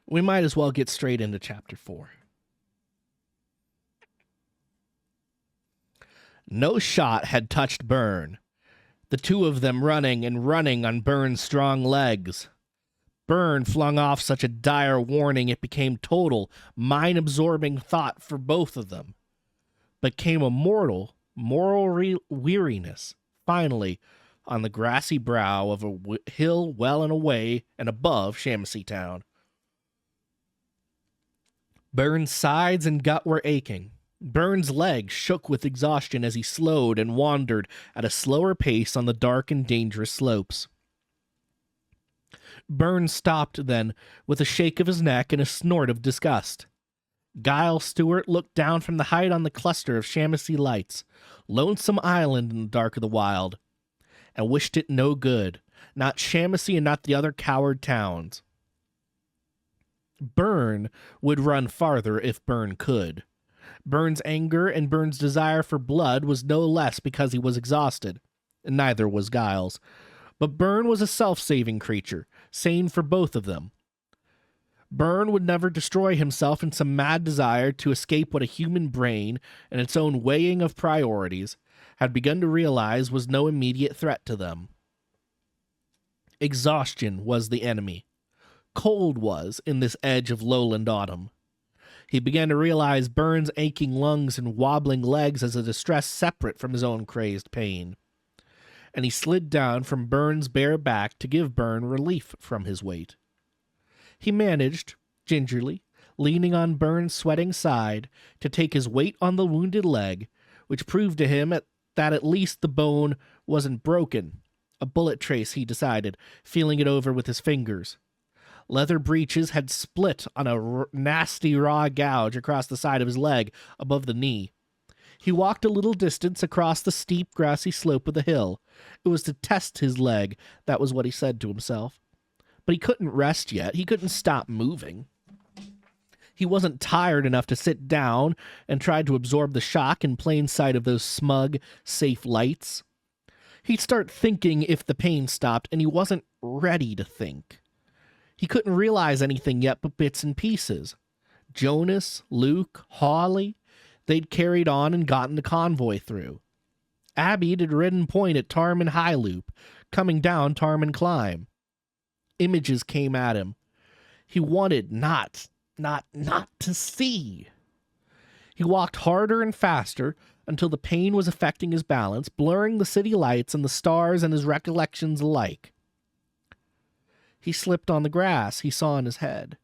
We might as well get straight into chapter 4. No shot had touched Byrne, the two of them running and running on Byrne's strong legs. Byrne flung off such a dire warning it became total, mind-absorbing thought for both of them. But came a moral weariness, finally, on the grassy brow of a hill well and away and above Shamousy Town. Byrne's sides and gut were aching. Byrne's legs shook with exhaustion as he slowed and wandered at a slower pace on the dark and dangerous slopes. Byrne stopped then, with a shake of his neck and a snort of disgust. Giles Stewart looked down from the height on the cluster of Shamousy lights, lonesome island in the dark of the wild, and wished it no good, not Shamousy and not the other coward towns. Byrne would run farther if Byrne could. Byrne's anger and Byrne's desire for blood was no less because he was exhausted. Neither was Giles. But Byrne was a self-saving creature, sane for both of them. Byrne would never destroy himself in some mad desire to escape what a human brain, and its own weighing of priorities, had begun to realize was no immediate threat to them. Exhaustion was the enemy. Cold was in this edge of lowland autumn. He began to realize Byrne's aching lungs and wobbling legs as a distress separate from his own crazed pain. And he slid down from Byrne's bare back to give Byrne relief from his weight. He managed, gingerly, leaning on Byrne's sweating side, to take his weight on the wounded leg, which proved to him that at least the bone wasn't broken. A bullet trace, he decided, feeling it over with his fingers. Leather breeches had split on a nasty raw gouge across the side of his leg, above the knee. He walked a little distance across the steep, grassy slope of the hill. It was to test his leg, that was what he said to himself. But he couldn't rest yet. He couldn't stop moving. He wasn't tired enough to sit down and try to absorb the shock in plain sight of those smug, safe lights. He'd start thinking if the pain stopped, and he wasn't ready to think. He couldn't realize anything yet but bits and pieces. Jonas, Luke, Hawley, they'd carried on and gotten the convoy through. Abby had ridden point at Tarman High Loop, coming down Tarman Climb. Images came at him. He wanted not to see. He walked harder and faster until the pain was affecting his balance, blurring the city lights and the stars and his recollections alike. He slipped on the grass he saw in his head,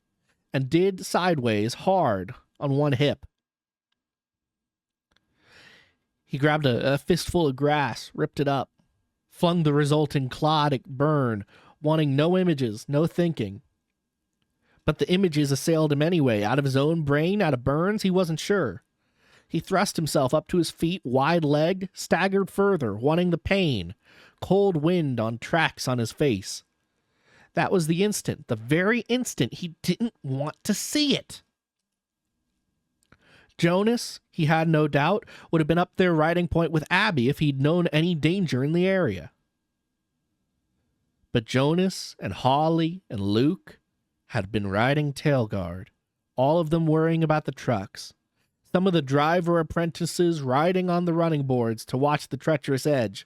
and did sideways hard on one hip. He grabbed a fistful of grass, ripped it up, flung the resulting clod at Byrne, wanting no images, no thinking. But the images assailed him anyway, out of his own brain, out of Byrne's, he wasn't sure. He thrust himself up to his feet, wide-legged, staggered further, wanting the pain, cold wind on tracks on his face. That was the instant, the very instant he didn't want to see it. Jonas, he had no doubt, would have been up there riding point with Abby if he'd known any danger in the area. But Jonas and Hawley and Luke had been riding tail guard, all of them worrying about the trucks. Some of the driver apprentices riding on the running boards to watch the treacherous edge,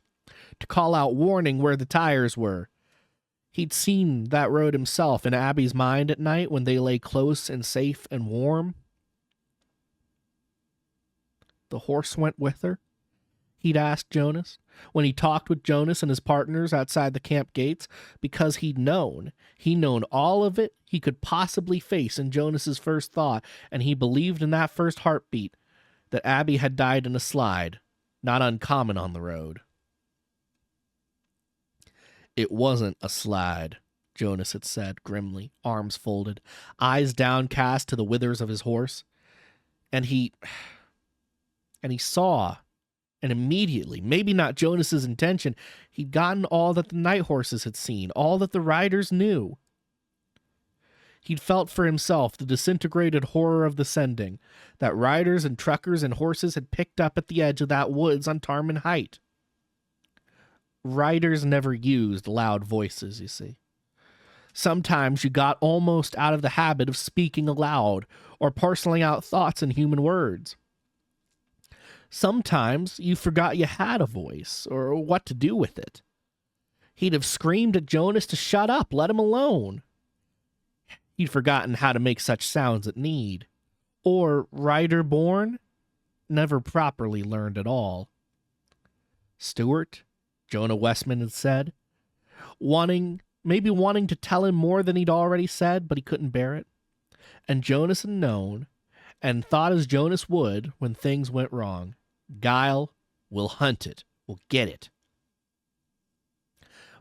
to call out warning where the tires were. He'd seen that road himself in Abby's mind at night when they lay close and safe and warm. The horse went with her? He'd asked Jonas, when he talked with Jonas and his partners outside the camp gates, because he'd known all of it he could possibly face in Jonas's first thought, and he believed in that first heartbeat that Abby had died in a slide, not uncommon on the road. It wasn't a slide, Jonas had said grimly, arms folded, eyes downcast to the withers of his horse. And he saw, and immediately, maybe not Jonas's intention, he'd gotten all that the night horses had seen, all that the riders knew. He'd felt for himself the disintegrated horror of the sending that riders and truckers and horses had picked up at the edge of that woods on Tarman Height. Riders never used loud voices, you see. Sometimes you got almost out of the habit of speaking aloud or parceling out thoughts in human words. Sometimes you forgot you had a voice or what to do with it. He'd have screamed at Jonas to shut up, let him alone. He'd forgotten how to make such sounds at need. Or, rider born, never properly learned at all. Stuart, Jonah Westman had said, maybe wanting to tell him more than he'd already said, but he couldn't bear it. And Jonas had known, and thought as Jonas would when things went wrong. Guile will hunt it, will get it.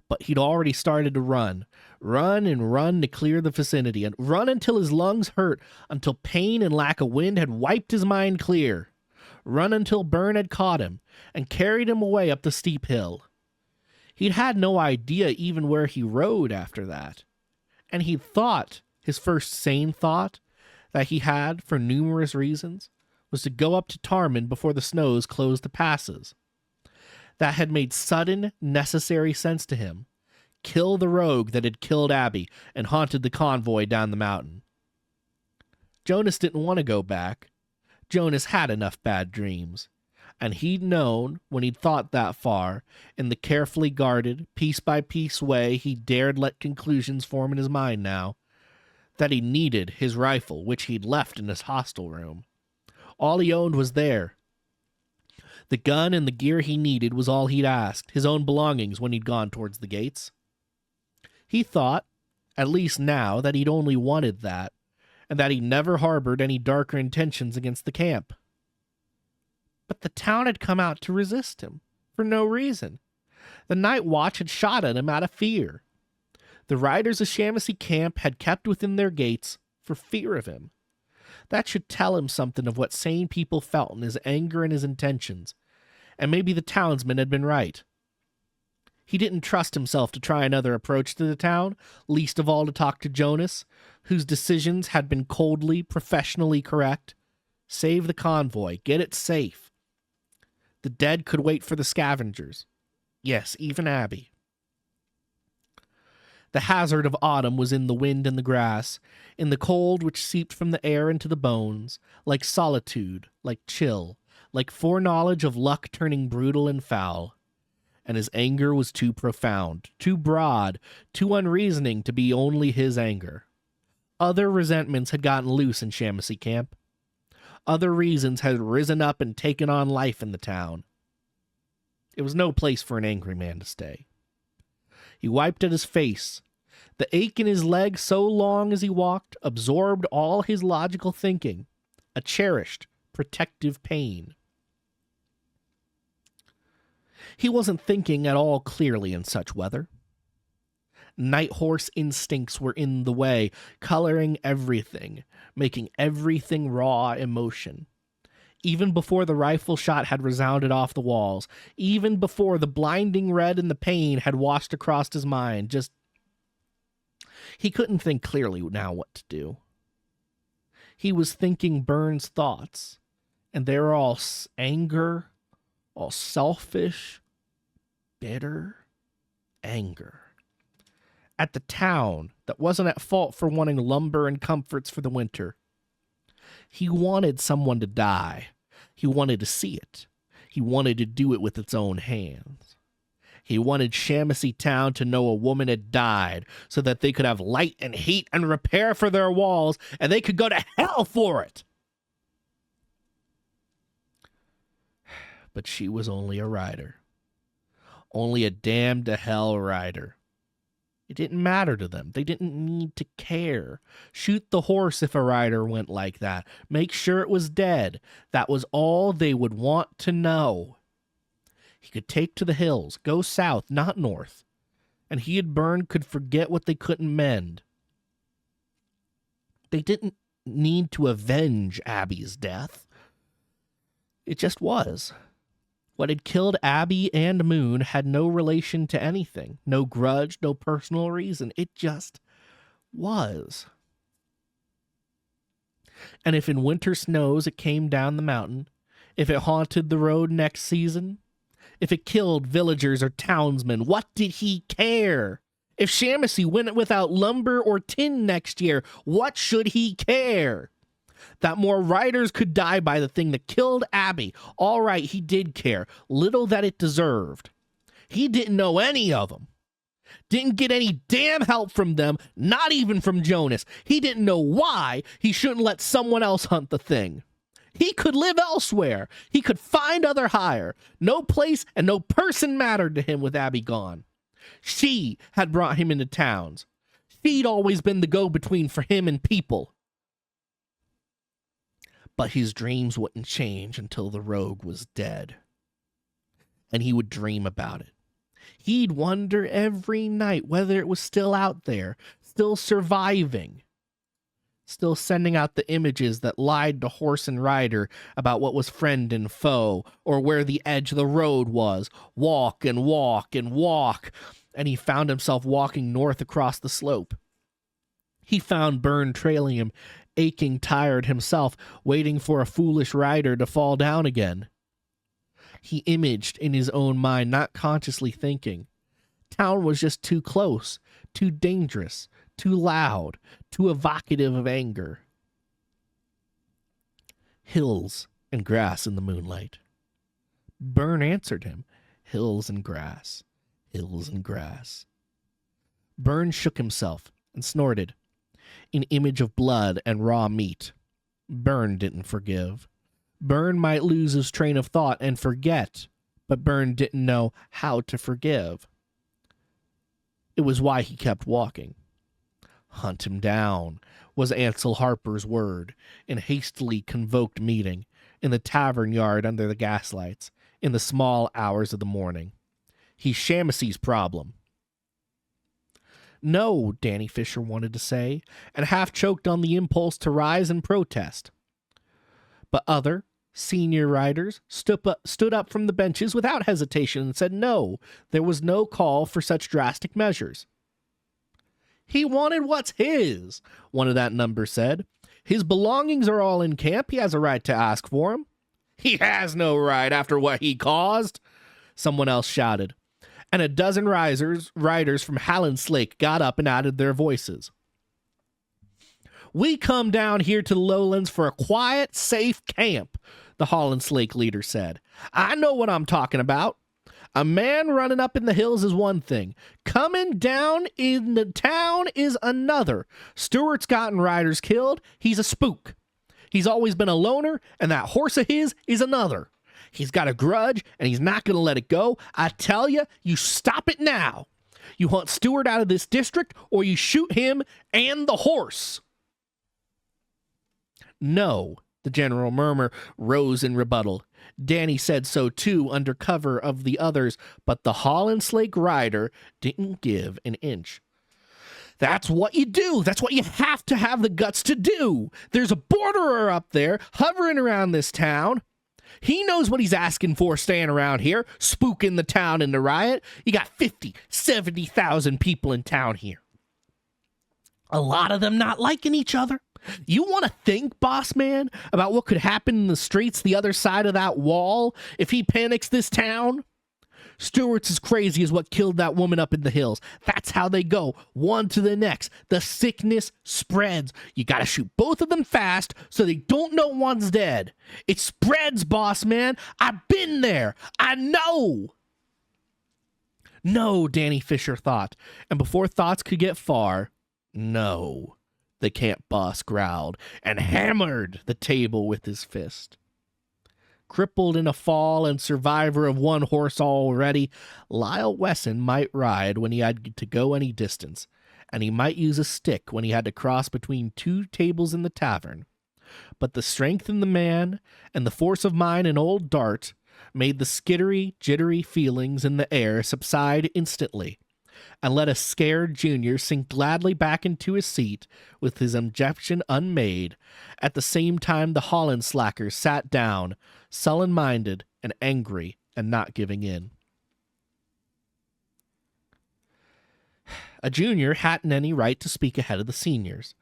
But he'd already started to run and run to clear the vicinity, and run until his lungs hurt, until pain and lack of wind had wiped his mind clear. Run until Byrne had caught him and carried him away up the steep hill. He'd had no idea even where he rode after that. And he'd thought, his first sane thought, that he had, for numerous reasons, was to go up to Tarman before the snows closed the passes. That had made sudden, necessary sense to him. Kill the rogue that had killed Abby and haunted the convoy down the mountain. Jonas didn't want to go back. Jonas had enough bad dreams. And he'd known, when he'd thought that far, in the carefully guarded, piece-by-piece way he dared let conclusions form in his mind now, that he needed his rifle, which he'd left in his hostel room. All he owned was there. The gun and the gear he needed was all he'd asked, his own belongings when he'd gone towards the gates. He thought, at least now, that he'd only wanted that, and that he never harbored any darker intentions against the camp. But the town had come out to resist him, for no reason. The night watch had shot at him out of fear. The riders of Shamasy Camp had kept within their gates for fear of him. That should tell him something of what sane people felt in his anger and his intentions, and maybe the townsmen had been right. He didn't trust himself to try another approach to the town, least of all to talk to Jonas, whose decisions had been coldly, professionally correct. Save the convoy, get it safe. The dead could wait for the scavengers. Yes, even Abby. The hazard of autumn was in the wind and the grass, in the cold which seeped from the air into the bones, like solitude, like chill, like foreknowledge of luck turning brutal and foul. And his anger was too profound, too broad, too unreasoning to be only his anger. Other resentments had gotten loose in Shamasy Camp. Other reasons had risen up and taken on life in the town. It was no place for an angry man to stay. He wiped at his face. The ache in his leg, so long as he walked, absorbed all his logical thinking, a cherished, protective pain. He wasn't thinking at all clearly in such weather. Night horse instincts were in the way, coloring everything, making everything raw emotion. Even before the rifle shot had resounded off the walls, even before the blinding red and the pain had washed across his mind, he couldn't think clearly now what to do. He was thinking Byrne's thoughts, and they were all anger, all selfish, bitter anger. At the town that wasn't at fault for wanting lumber and comforts for the winter. He wanted someone to die. He wanted to see it. He wanted to do it with its own hands. He wanted Shamasy Town to know a woman had died so that they could have light and heat and repair for their walls, and they could go to hell for it. But she was only a rider. Only a damned-to-hell rider. It didn't matter to them. They didn't need to care. Shoot the horse if a rider went like that. Make sure it was dead. That was all they would want to know. He could take to the hills, go south, not north. And he and Byrne could forget what they couldn't mend. They didn't need to avenge Abby's death. It just was. What had killed Abby and Moon had no relation to anything, no grudge, no personal reason. It just was. And if in winter snows it came down the mountain, if it haunted the road next season, if it killed villagers or townsmen, what did he care? If Shaughnessy went without lumber or tin next year, what should he care? That more riders could die by the thing that killed Abby. All right, he did care. Little that it deserved. He didn't know any of them. Didn't get any damn help from them, not even from Jonas. He didn't know why he shouldn't let someone else hunt the thing. He could live elsewhere. He could find other hire. No place and no person mattered to him with Abby gone. She had brought him into towns. She'd always been the go-between for him and people. But his dreams wouldn't change until the rogue was dead. And he would dream about it. He'd wonder every night whether it was still out there, still surviving, still sending out the images that lied to horse and rider about what was friend and foe, or where the edge of the road was. Walk and walk and walk, and he found himself walking north across the slope. He found Byrne trailing him, aching, tired himself, waiting for a foolish rider to fall down again. He imaged in his own mind, not consciously thinking. Town was just too close, too dangerous, too loud, too evocative of anger. Hills and grass in the moonlight. Byrne answered him. Hills and grass, hills and grass. Byrne shook himself and snorted, an image of blood and raw meat. Byrne didn't forgive. Byrne might lose his train of thought and forget, but Byrne didn't know how to forgive. It was why he kept walking. Hunt him down, was Ansel Harper's word, in hastily convoked meeting, in the tavern yard under the gaslights, in the small hours of the morning. He's Shaughnessy's problem. No, Danny Fisher wanted to say, and half choked on the impulse to rise and protest. But other, senior riders stood up from the benches without hesitation and said no, there was no call for such drastic measures. He wanted what's his, one of that number said. His belongings are all in camp. He has a right to ask for them. He has no right after what he caused, someone else shouted. And a dozen riders from Halland's Lake got up and added their voices. We come down here to the lowlands for a quiet, safe camp, the Holland's Lake leader said. I know what I'm talking about. A man running up in the hills is one thing. Coming down in the town is another. Stewart's gotten riders killed. He's a spook. He's always been a loner, and that horse of his is another. He's got a grudge, and he's not going to let it go. I tell you, you stop it now. You hunt Stewart out of this district, or you shoot him and the horse. No, the general murmur rose in rebuttal. Danny said so too under cover of the others, but the Holland's Lake rider didn't give an inch. That's what you do. That's what you have to have the guts to do. There's a borderer up there hovering around this town. He knows what he's asking for staying around here, spooking the town in the riot. You got 50, 70,000 people in town here. A lot of them not liking each other. You want to think, boss man, about what could happen in the streets the other side of that wall if he panics this town? Stewart's as crazy as what killed that woman up in the hills. That's how they go, one to the next. The sickness spreads. You gotta shoot both of them fast so they don't know one's dead. It spreads, boss man. I've been there. I know. No, Danny Fisher thought, and before thoughts could get far, no. The camp boss growled and hammered the table with his fist. Crippled in a fall and survivor of one horse already, Lyle Wesson might ride when he had to go any distance, and he might use a stick when he had to cross between two tables in the tavern. But the strength in the man and the force of mind in old Dart made the skittery, jittery feelings in the air subside instantly, and let a scared junior sink gladly back into his seat with his objection unmade. At the same time the Holland slackers sat down, sullen-minded and angry and not giving in. A junior hadn't any right to speak ahead of the seniors,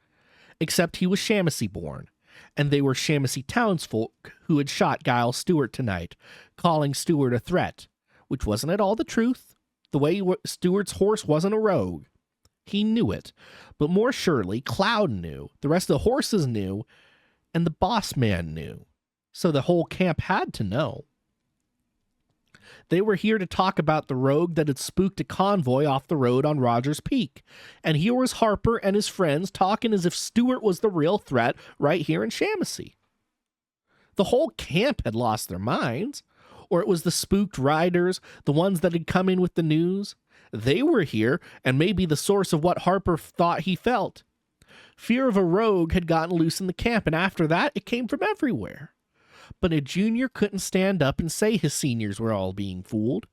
except he was Shaughnessy born, and they were Shaughnessy townsfolk who had shot Giles Stewart tonight, calling Stewart a threat, which wasn't at all the truth. The way Stewart's horse wasn't a rogue. He knew it, but more surely, Cloud knew, the rest of the horses knew, and the boss man knew. So the whole camp had to know. They were here to talk about the rogue that had spooked a convoy off the road on Rogers Peak. And here was Harper and his friends talking as if Stewart was the real threat right here in Shamasy. The whole camp had lost their minds. Or it was the spooked riders, the ones that had come in with the news. They were here and maybe the source of what Harper thought he felt. Fear of a rogue had gotten loose in the camp, and after that, it came from everywhere. But a junior couldn't stand up and say his seniors were all being fooled.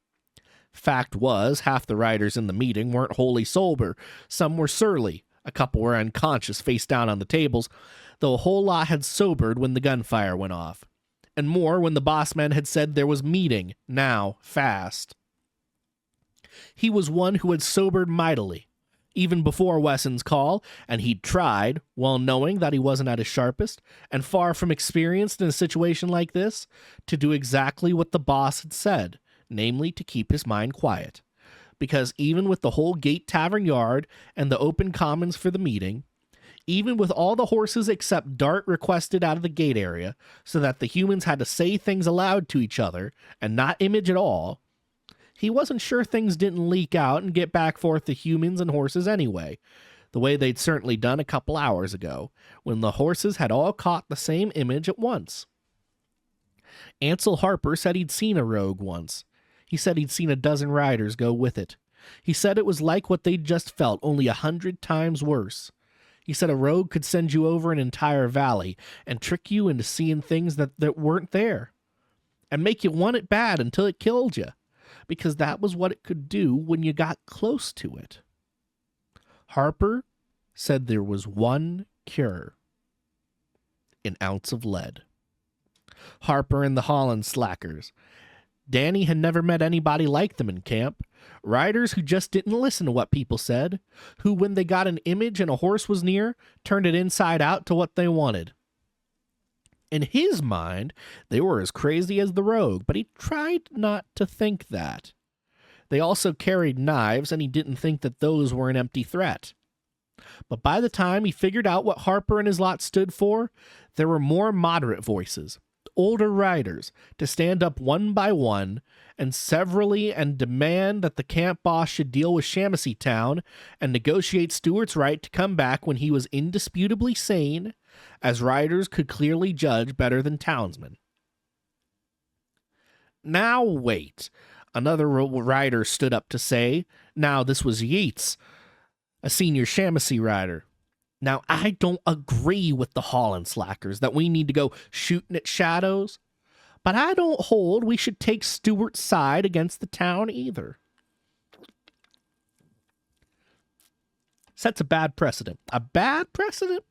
Fact was, half the riders in the meeting weren't wholly sober. Some were surly. A couple were unconscious, face down on the tables, though a whole lot had sobered when the gunfire went off. And more when the boss man had said there was meeting, now, fast. He was one who had sobered mightily, even before Wesson's call, and he'd tried, well knowing that he wasn't at his sharpest, and far from experienced in a situation like this, to do exactly what the boss had said, namely to keep his mind quiet. Because even with the whole Gate Tavern yard and the open commons for the meeting, even with all the horses except Dart requested out of the gate area, so that the humans had to say things aloud to each other and not image at all, he wasn't sure things didn't leak out and get back forth to humans and horses anyway, the way they'd certainly done a couple hours ago, when the horses had all caught the same image at once. Ansel Harper said he'd seen a rogue once. He said he'd seen a dozen riders go with it. He said it was like what they'd just felt, only 100 times worse. He said a rogue could send you over an entire valley and trick you into seeing things that weren't there, and make you want it bad until it killed you, because that was what it could do when you got close to it. Harper said there was one cure: an ounce of lead. Harper and the Holland slackers. Danny had never met anybody like them in camp. Riders who just didn't listen to what people said, who, when they got an image and a horse was near, turned it inside out to what they wanted. In his mind, they were as crazy as the rogue, but he tried not to think that. They also carried knives, and he didn't think that those were an empty threat. But by the time he figured out what Harper and his lot stood for, there were more moderate voices, older riders, to stand up one by one and severally and demand that the camp boss should deal with Shamasy Town and negotiate Stewart's right to come back when he was indisputably sane, as riders could clearly judge better than townsmen. Now wait, another rider stood up to say. Now this was Yeats, a senior Shamasy rider. Now, I don't agree with the Holland slackers that we need to go shooting at shadows, but I don't hold we should take Stewart's side against the town either. Sets a bad precedent. A bad precedent?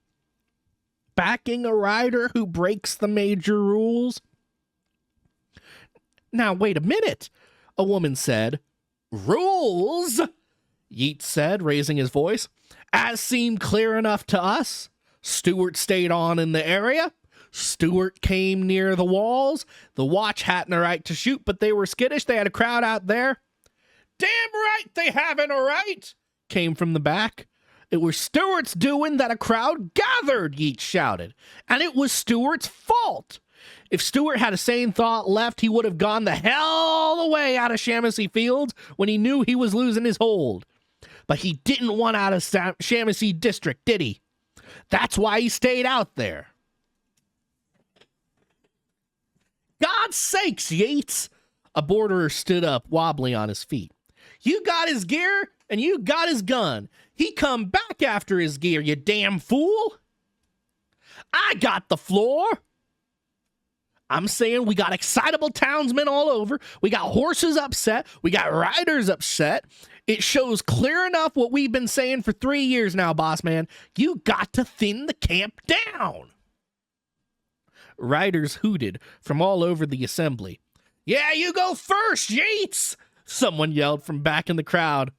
Backing a rider who breaks the major rules? Now, wait a minute, a woman said. Rules? Yeats said, raising his voice. As seemed clear enough to us. Stewart stayed on in the area. Stewart came near the walls. The watch hadn't a right to shoot, but they were skittish. They had a crowd out there. Damn right they haven't a right, came from the back. It was Stewart's doing that a crowd gathered, Yeats shouted. And it was Stewart's fault. If Stewart had a sane thought left, he would have gone the hell away out of Shamasy Fields when he knew he was losing his hold. But he didn't want out of Shamasy District, did he? That's why he stayed out there. God's sakes, Yeats! A borderer stood up, wobbly on his feet. You got his gear, and you got his gun. He come back after his gear, you damn fool! I got the floor! I'm saying we got excitable townsmen all over. We got horses upset. We got riders upset. It shows clear enough what we've been saying for 3 years now, boss man. You got to thin the camp down. Riders hooted from all over the assembly. Yeah, you go first, Yeats! Someone yelled from back in the crowd.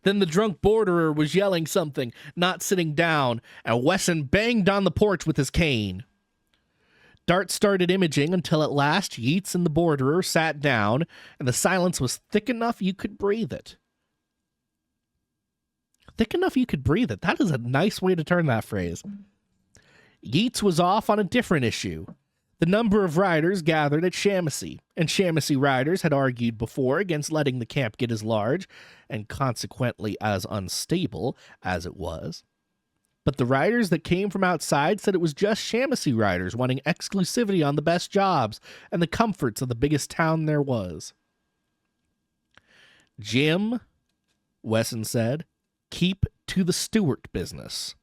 Then the drunk borderer was yelling something, not sitting down, and Wesson banged on the porch with his cane. Dart started imaging until at last Yeats and the borderer sat down, and the silence was thick enough you could breathe it. Thick enough you could breathe it. That is a nice way to turn that phrase. Yeats was off on a different issue. The number of riders gathered at Shamousy, and Shamousy riders had argued before against letting the camp get as large, and consequently as unstable, as it was. But the riders that came from outside said it was just Shamousy riders wanting exclusivity on the best jobs and the comforts of the biggest town there was. Jim, Wesson said, keep to the Stewart business.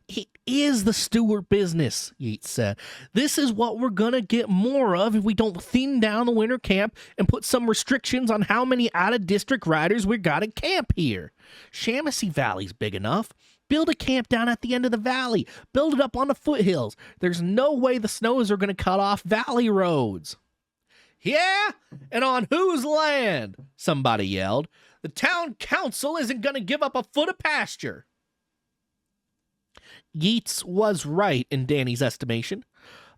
It is the Stewart business, Yeats said. This is what we're going to get more of if we don't thin down the winter camp and put some restrictions on how many out-of-district riders we got at camp here. Shamousy Valley's big enough. Build a camp down at the end of the valley. Build it up on the foothills. There's no way the snows are going to cut off valley roads. Yeah? And on whose land? Somebody yelled. The town council isn't going to give up a foot of pasture. Yeats was right in Danny's estimation.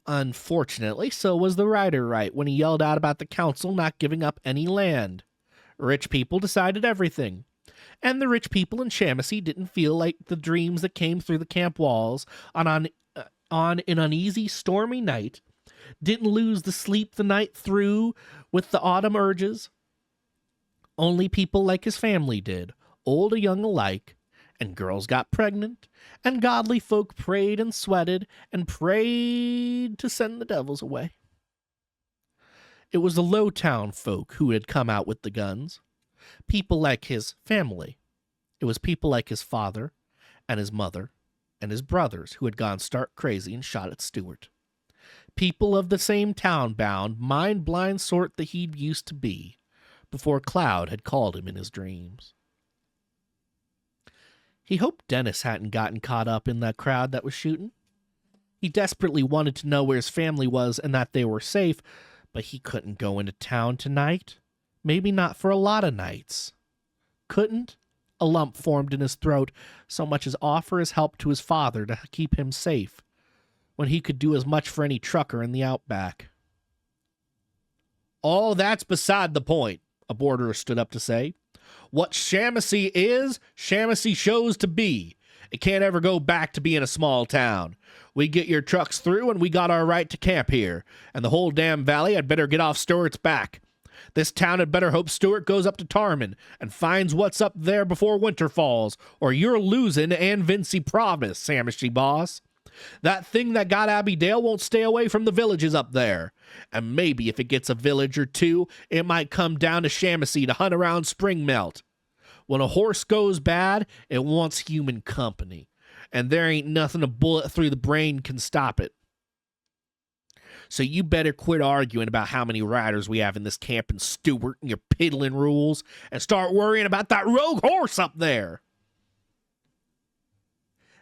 Unfortunately, so was the rider right when he yelled out about the council not giving up any land. Rich people decided everything. And the rich people in Shamousy didn't feel like the dreams that came through the camp walls on an uneasy, stormy night, didn't lose the sleep the night through with the autumn urges. Only people like his family did, old or young alike, and girls got pregnant, and godly folk prayed and sweated and prayed to send the devils away. It was the low-town folk who had come out with the guns. People like his family. It was people like his father and his mother and his brothers who had gone stark crazy and shot at Stewart. People of the same town-bound, mind-blind sort that he'd used to be before Cloud had called him in his dreams. He hoped Dennis hadn't gotten caught up in that crowd that was shooting. He desperately wanted to know where his family was and that they were safe, but he couldn't go into town tonight. Maybe not for a lot of nights. Couldn't? A lump formed in his throat, so much as offer his help to his father to keep him safe, when he could do as much for any trucker in the outback. All that's beside the point, a borderer stood up to say. What Shamousy is, Shamousy shows to be. It can't ever go back to being a small town. We get your trucks through and we got our right to camp here, and the whole damn valley had better get off Stewart's back. This town had better hope Stewart goes up to Tarman and finds what's up there before winter falls, or you're losing Ann Vincy Promise, Shamousy boss. That thing that got Abbey Dale won't stay away from the villages up there. And maybe if it gets a village or two, it might come down to Shamousy to hunt around Spring Melt. When a horse goes bad, it wants human company. And there ain't nothing a bullet through the brain can stop it. So you better quit arguing about how many riders we have in this camp in Stewart and your piddling rules, and start worrying about that rogue horse up there.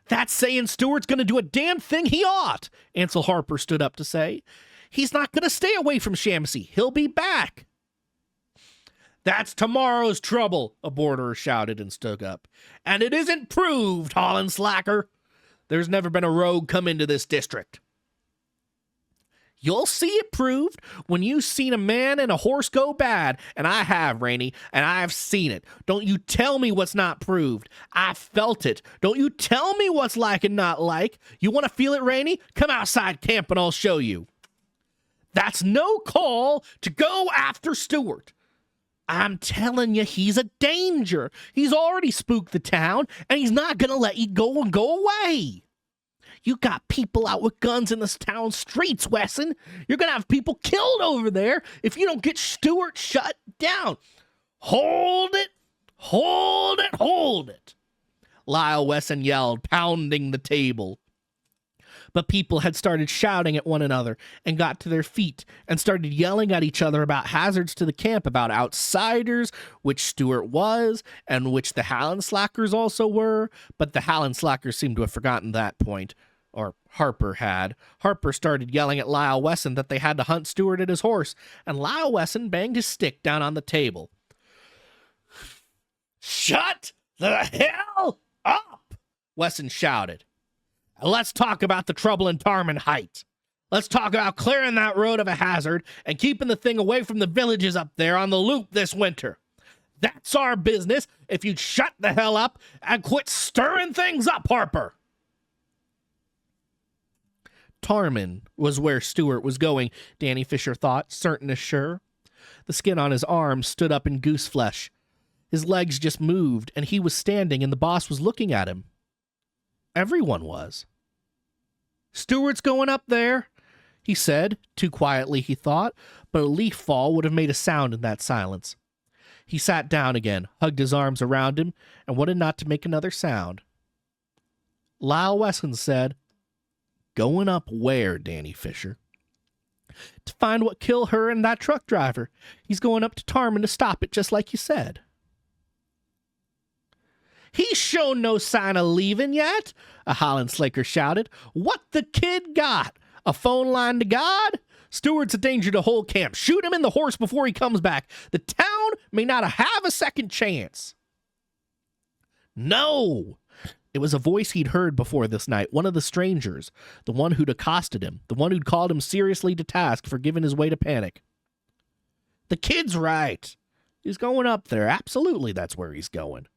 That's saying Stewart's going to do a damn thing he ought, Ansel Harper stood up to say. He's not going to stay away from Shamousy. He'll be back. That's tomorrow's trouble, a borderer shouted and stood up. And it isn't proved, Holland Slacker. There's never been a rogue come into this district. You'll see it proved when you've seen a man and a horse go bad, and I have, Rainey, and I've seen it. Don't you tell me what's not proved. I felt it. Don't you tell me what's like and not like. You want to feel it, Rainey? Come outside camp and I'll show you. That's no call to go after Stewart. I'm telling you, he's a danger. He's already spooked the town, and he's not going to let you go and go away. You got people out with guns in this town streets, Wesson. You're going to have people killed over there if you don't get Stewart shut down. Hold it, hold it, hold it. Lyle Wesson yelled, pounding the table. But people had started shouting at one another and got to their feet and started yelling at each other about hazards to the camp, about outsiders, which Stewart was, and which the Hallenslackers also were. But the Hallenslackers seemed to have forgotten that point. Or Harper had. Harper started yelling at Lyle Wesson that they had to hunt Stewart at his horse, and Lyle Wesson banged his stick down on the table. Shut the hell up, Wesson shouted. Let's talk about the trouble in Tarman Heights. Let's talk about clearing that road of a hazard and keeping the thing away from the villages up there on the loop this winter. That's our business. If you'd shut the hell up and quit stirring things up, Harper. Tarman was where Stewart was going, Danny Fisher thought, certain as sure. The skin on his arms stood up in goose flesh. His legs just moved, and he was standing, and the boss was looking at him. Everyone was. Stewart's going up there, he said, too quietly he thought, but a leaf fall would have made a sound in that silence. He sat down again, hugged his arms around him, and wanted not to make another sound. Lyle Wesson said, "Going up where, Danny Fisher?" "To find what killed her and that truck driver. He's going up to Tarman to stop it, just like you said." "He's shown no sign of leaving yet," a Holland Slaker shouted. "What the kid got? A phone line to God? Stewart's a danger to whole camp. Shoot him in the horse before he comes back. The town may not have a second chance." "No!" It was a voice he'd heard before this night, one of the strangers, the one who'd accosted him, the one who'd called him seriously to task for giving his way to panic. "The kid's right. He's going up there. Absolutely, that's where he's going."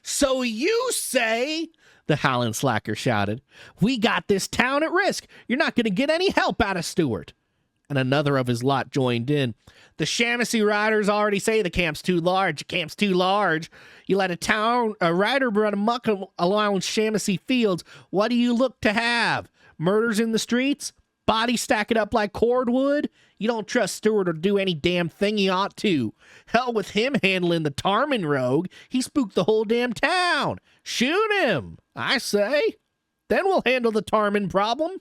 "So you say," the Howland Slacker shouted, "we got this town at risk. You're not going to get any help out of Stewart." And another of his lot joined in. "The Shaughnessy riders already say the camp's too large. The camp's too large. You let a rider run amok along Shaughnessy fields. What do you look to have? Murders in the streets? Bodies stacking up like cordwood? You don't trust Stewart to do any damn thing he ought to. Hell with him handling the Tarman rogue. He spooked the whole damn town. Shoot him, I say. Then we'll handle the Tarman problem."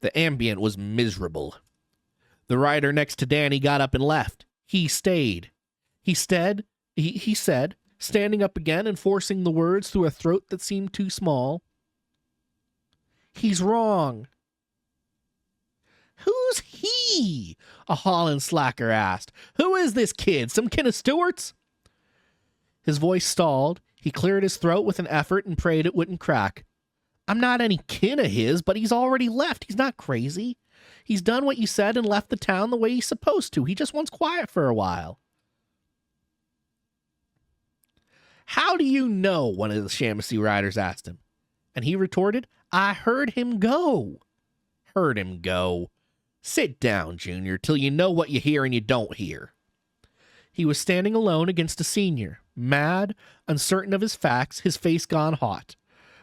The ambient was miserable. The rider next to Danny got up and left. He stayed. He said, standing up again and forcing the words through a throat that seemed too small, "He's wrong." "Who's he?" a Holland Slacker asked. "Who is this kid? Some kin of Stewart's?" His voice stalled. He cleared his throat with an effort and prayed it wouldn't crack. "I'm not any kin of his, but he's already left. He's not crazy. He's done what you said and left the town the way he's supposed to. He just wants quiet for a while." "How do you know?" one of the Shaughnessy riders asked him. And he retorted, "I heard him go." "Heard him go. Sit down, Junior, till you know what you hear and you don't hear." He was standing alone against a senior, mad, uncertain of his facts, his face gone hot.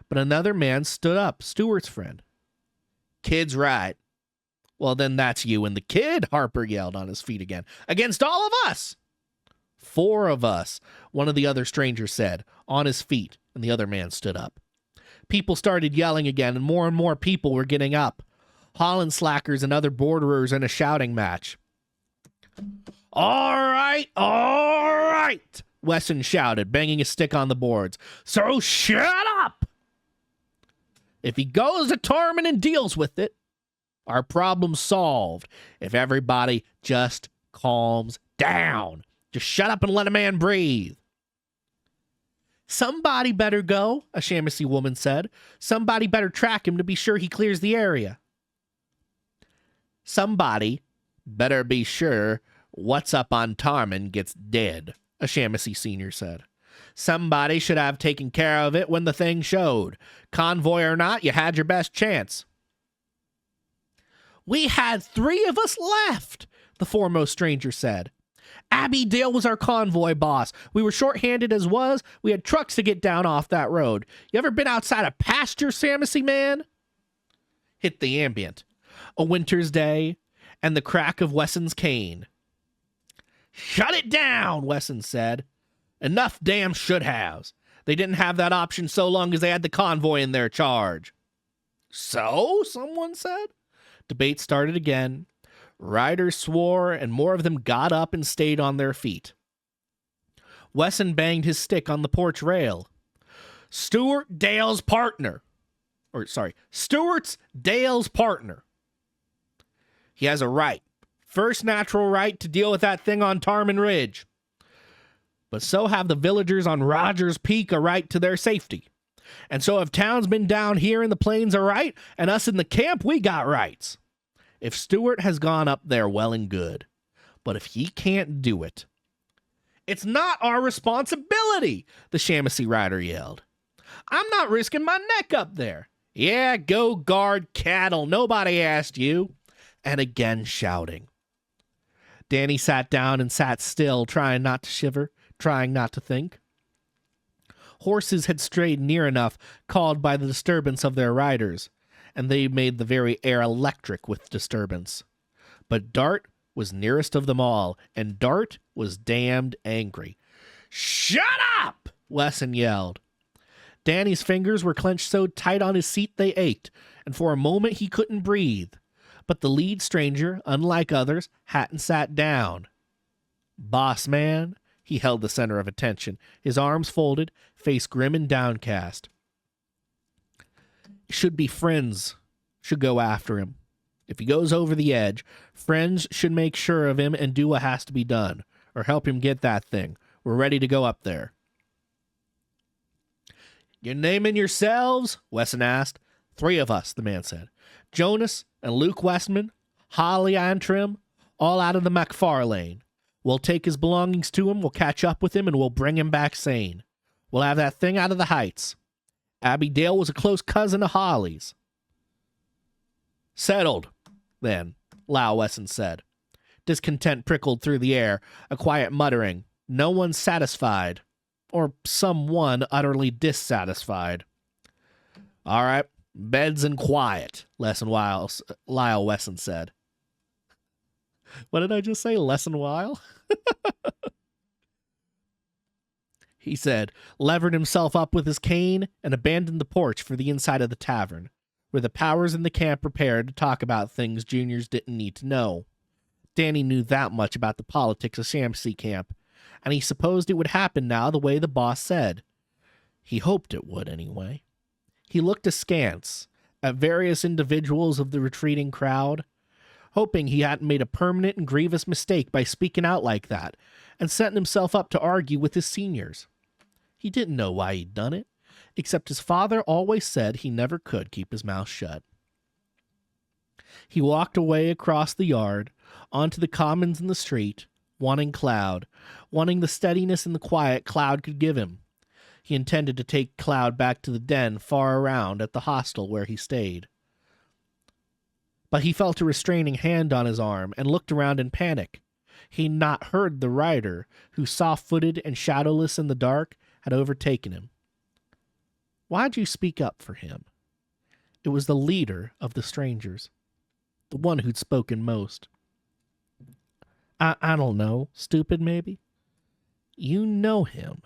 But another man stood up, Stewart's friend. "Kid's right." "Well, then that's you and the kid," Harper yelled on his feet again. "Against all of us." "4 of us," one of the other strangers said, on his feet, and the other man stood up. People started yelling again, and more people were getting up. Holland Slackers and other borderers in a shouting match. All right, Wesson shouted, banging his stick on the boards. "So shut up! If he goes to Tarman and deals with it, our problem's solved. If everybody just calms down. Just shut up and let a man breathe." "Somebody better go," a Shaughnessy woman said. "Somebody better track him to be sure he clears the area." "Somebody better be sure what's up on Tarman gets dead," a Shaughnessy senior said. "Somebody should have taken care of it when the thing showed. Convoy or not, you had your best chance." "We had 3 of us left," the foremost stranger said. "Abby Dale was our convoy boss. We were short-handed as was. We had trucks to get down off that road. You ever been outside a pasture, Shaughnessy man?" Hit the ambient. A winter's day, and the crack of Wesson's cane. "Shut it down," Wesson said. "Enough damn should-haves. They didn't have that option so long as they had the convoy in their charge." "So?" someone said. Debate started again. Riders swore, and more of them got up and stayed on their feet. Wesson banged his stick on the porch rail. Stewart's Dale's partner. He has a right. First natural right to deal with that thing on Tarman Ridge. But so have the villagers on Rogers Peak a right to their safety. And so have townsmen down here in the plains a right, and us in the camp, we got rights. If Stewart has gone up there, well and good. But if he can't do it, It's not our responsibility, the Shaughnessy rider yelled. I'm not risking my neck up there. Yeah, go guard cattle. Nobody asked you. And again shouting. Danny sat down and sat still, trying not to shiver, trying not to think. Horses had strayed near enough, called by the disturbance of their riders, and they made the very air electric with disturbance. But Dart was nearest of them all, and Dart was damned angry. Shut up! Wesson yelled. Danny's fingers were clenched so tight on his seat they ached, and for a moment he couldn't breathe. But the lead stranger, unlike others, hadn't sat down. Boss man, he held the center of attention, his arms folded, face grim and downcast. Should be friends should go after him. If he goes over the edge, friends should make sure of him and do what has to be done, or help him get that thing. We're ready to go up there. You're naming yourselves? Wesson asked. 3 of us, the man said. Jonas and Luke Westman, Holly Antrim, all out of the McFarlane. We'll take his belongings to him, we'll catch up with him, and we'll bring him back sane. We'll have that thing out of the heights. Abby Dale was a close cousin of Holly's. Settled, then, Lau Wesson said. Discontent prickled through the air, a quiet muttering. No one satisfied. Or someone utterly dissatisfied. All right, beds and quiet, Lyle Wesson said. What did I just say? Lesson while? He said, levered himself up with his cane, and abandoned the porch for the inside of the tavern, where the powers in the camp prepared to talk about things juniors didn't need to know. Danny knew that much about the politics of Shaughnessy camp, and he supposed it would happen now the way the boss said. He hoped it would, anyway. He looked askance at various individuals of the retreating crowd, hoping he hadn't made a permanent and grievous mistake by speaking out like that, and setting himself up to argue with his seniors. He didn't know why he'd done it, except his father always said he never could keep his mouth shut. He walked away across the yard, onto the commons in the street, wanting Cloud, wanting the steadiness and the quiet Cloud could give him. He intended to take Cloud back to the den far around at the hostel where he stayed. But he felt a restraining hand on his arm and looked around in panic. He'd not heard the rider, who, soft-footed and shadowless in the dark, had overtaken him. Why'd you speak up for him? It was the leader of the strangers, the one who'd spoken most. I don't know, stupid maybe? You know him.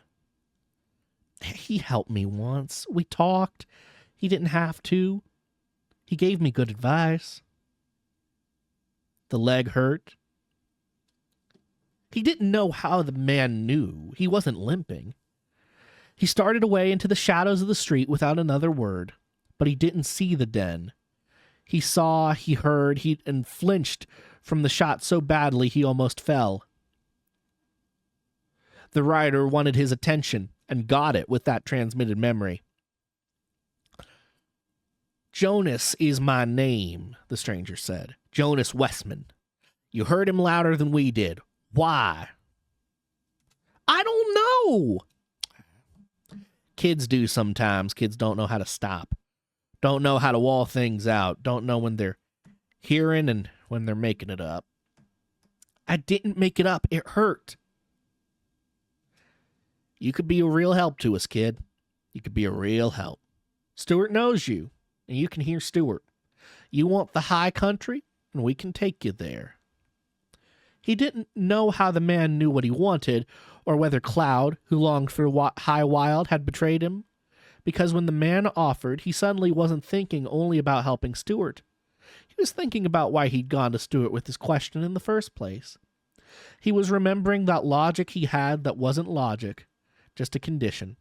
He helped me once. We talked. He didn't have to. He gave me good advice. The leg hurt. He didn't know how the man knew. He wasn't limping. He started away into the shadows of the street without another word, but he didn't see the den. He saw, he heard, and flinched from the shot so badly he almost fell. The rider wanted his attention, and got it with that transmitted memory. Jonas is my name, the stranger said. Jonas Westman. You heard him louder than we did. Why? I don't know. Kids do sometimes. Kids don't know how to stop. Don't know how to wall things out. Don't know when they're hearing and when they're making it up. I didn't make it up. It hurt. You could be a real help to us, kid. You could be a real help. Stuart knows you, and you can hear Stuart. You want the high country, and we can take you there. He didn't know how the man knew what he wanted, or whether Cloud, who longed for high wild, had betrayed him. Because when the man offered, he suddenly wasn't thinking only about helping Stuart. He was thinking about why he'd gone to Stuart with his question in the first place. He was remembering that logic he had that wasn't logic, just a condition.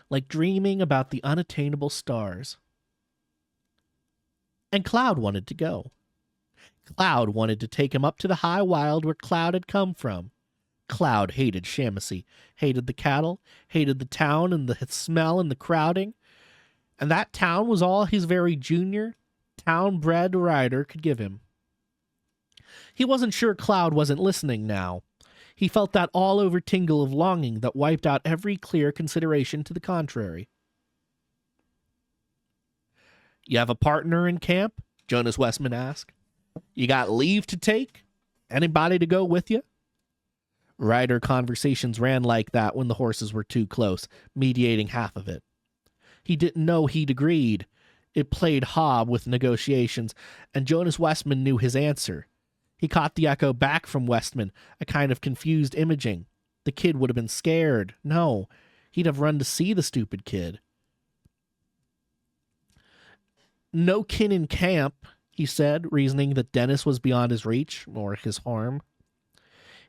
Like dreaming about the unattainable stars. And Cloud wanted to go. Cloud wanted to take him up to the high wild where Cloud had come from. Cloud hated Shaughnessy, hated the cattle, hated the town and the smell and the crowding. And that town was all his very junior, town-bred rider could give him. He wasn't sure Cloud wasn't listening now. He felt that all-over tingle of longing that wiped out every clear consideration to the contrary. You have a partner in camp? Jonas Westman asked. You got leave to take? Anybody to go with you? Rider conversations ran like that when the horses were too close, mediating half of it. He didn't know he'd agreed. It played hob with negotiations, and Jonas Westman knew his answer. He caught the echo back from Westman, a kind of confused imaging. The kid would have been scared. No, he'd have run to see the stupid kid. No kin in camp, he said, reasoning that Dennis was beyond his reach, or his harm.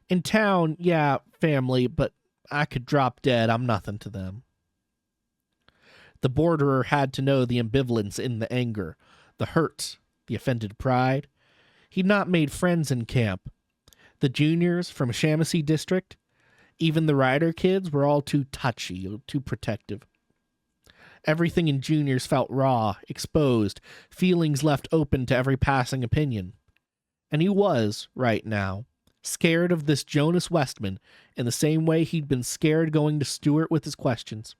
In town, yeah, family, but I could drop dead. I'm nothing to them. The borderer had to know the ambivalence in the anger, the hurt, the offended pride. He'd not made friends in camp. The juniors from Shaughnessy district, even the Rider kids, were all too touchy, too protective. Everything in juniors felt raw, exposed, feelings left open to every passing opinion. And he was, right now, scared of this Jonas Westman in the same way he'd been scared going to Stewart with his questions.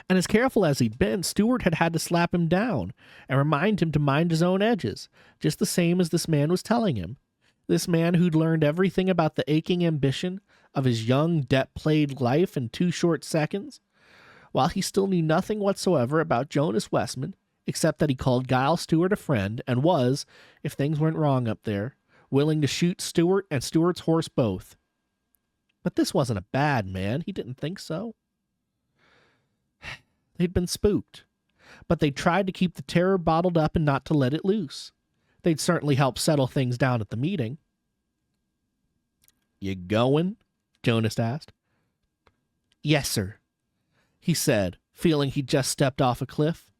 And as careful as he'd been, Stewart had had to slap him down and remind him to mind his own edges, just the same as this man was telling him. This man who'd learned everything about the aching ambition of his young, debt-plagued life in 2 short seconds, while he still knew nothing whatsoever about Jonas Westman, except that he called Giles Stewart a friend and was, if things went wrong up there, willing to shoot Stewart and Stewart's horse both. But this wasn't a bad man. He didn't think so. They'd been spooked, but they tried to keep the terror bottled up and not to let it loose. They'd certainly help settle things down at the meeting. You going? Jonas asked. Yes, sir, he said, feeling he'd just stepped off a cliff.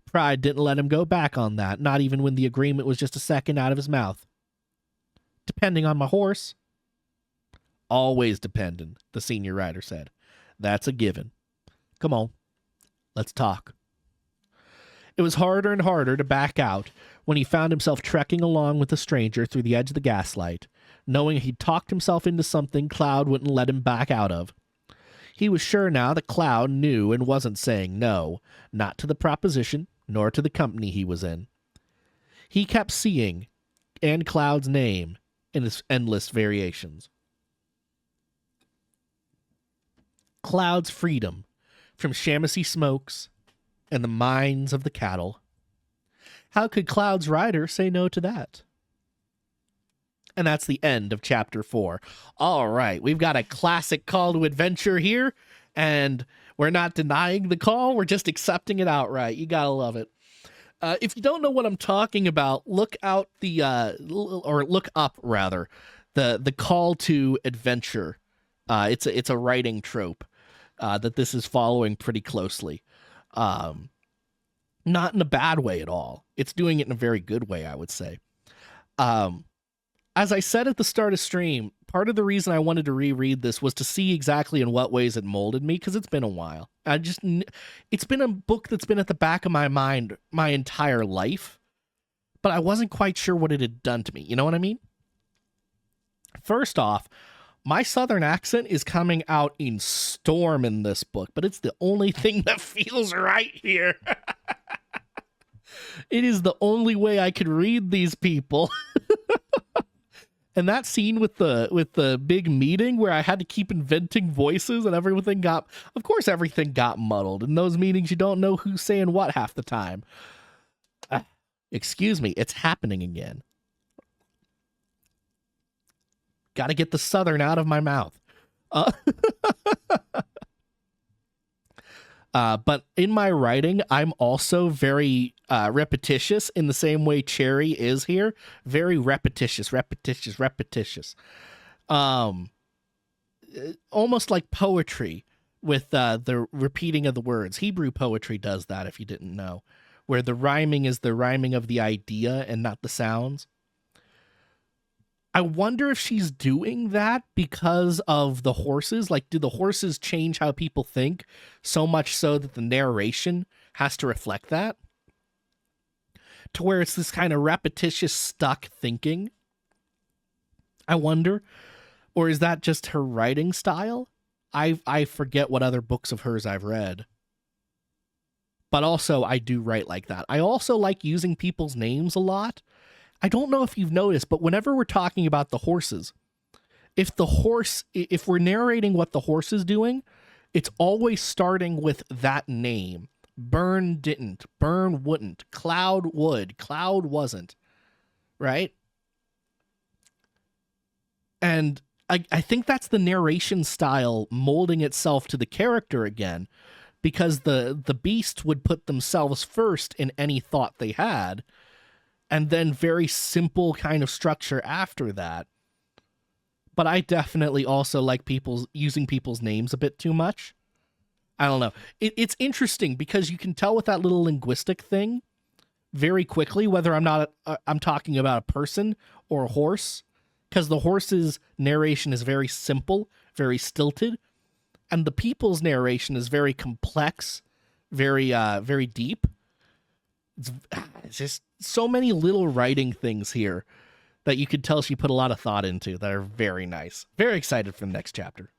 Pride didn't let him go back on that, not even when the agreement was just a second out of his mouth. Depending on my horse. Always depending, the senior rider said. That's a given. Come on, let's talk. It was harder and harder to back out when he found himself trekking along with a stranger through the edge of the gaslight, knowing he'd talked himself into something Cloud wouldn't let him back out of. He was sure now that Cloud knew and wasn't saying no, not to the proposition, nor to the company he was in. He kept seeing, and Cloud's name, in its endless variations. Cloud's freedom from Shaughnessy smokes and the minds of the cattle. How could Cloud's rider say no to that? And that's the end of chapter 4. All right, we've got a classic call to adventure here, and we're not denying the call, we're just accepting it outright. You gotta love it. If you don't know what I'm talking about, look out look up the call to adventure. It's a writing trope that this is following pretty closely. Not in a bad way at all. It's doing it in a very good way, I would say. As I said at the start of stream, part of the reason I wanted to reread this was to see exactly in what ways it molded me, because it's been a while. It's been a book that's been at the back of my mind my entire life, but I wasn't quite sure what it had done to me. You know what I mean? First off, my southern accent is coming out in storm in this book, but it's the only thing that feels right here. It is the only way I could read these people. And that scene with the big meeting where I had to keep inventing voices and everything got muddled. In those meetings, you don't know who's saying what half the time. Excuse me, it's happening again. Got to get the southern out of my mouth. But in my writing, I'm also very repetitious in the same way Cherry is here. Very repetitious. Almost like poetry with the repeating of the words. Hebrew poetry does that, if you didn't know, where the rhyming is the rhyming of the idea and not the sounds. I wonder if she's doing that because of the horses. Like, do the horses change how people think so much so that the narration has to reflect that? To where it's this kind of repetitious, stuck thinking? I wonder. Or is that just her writing style? I forget what other books of hers I've read. But also, I do write like that. I also like using people's names a lot. I don't know if you've noticed, but whenever we're talking about the horses, if we're narrating what the horse is doing, it's always starting with that name. Burn didn't, Burn wouldn't, Cloud would, Cloud wasn't, right? And I think that's the narration style molding itself to the character again, because the beast would put themselves first in any thought they had, and then very simple kind of structure after that. But I definitely also like using people's names a bit too much. I don't know. It's interesting because you can tell with that little linguistic thing very quickly whether I'm talking about a person or a horse, because the horse's narration is very simple, very stilted, and the people's narration is very complex, very deep. It's just so many little writing things here that you could tell she put a lot of thought into that are very nice. Very excited for the next chapter.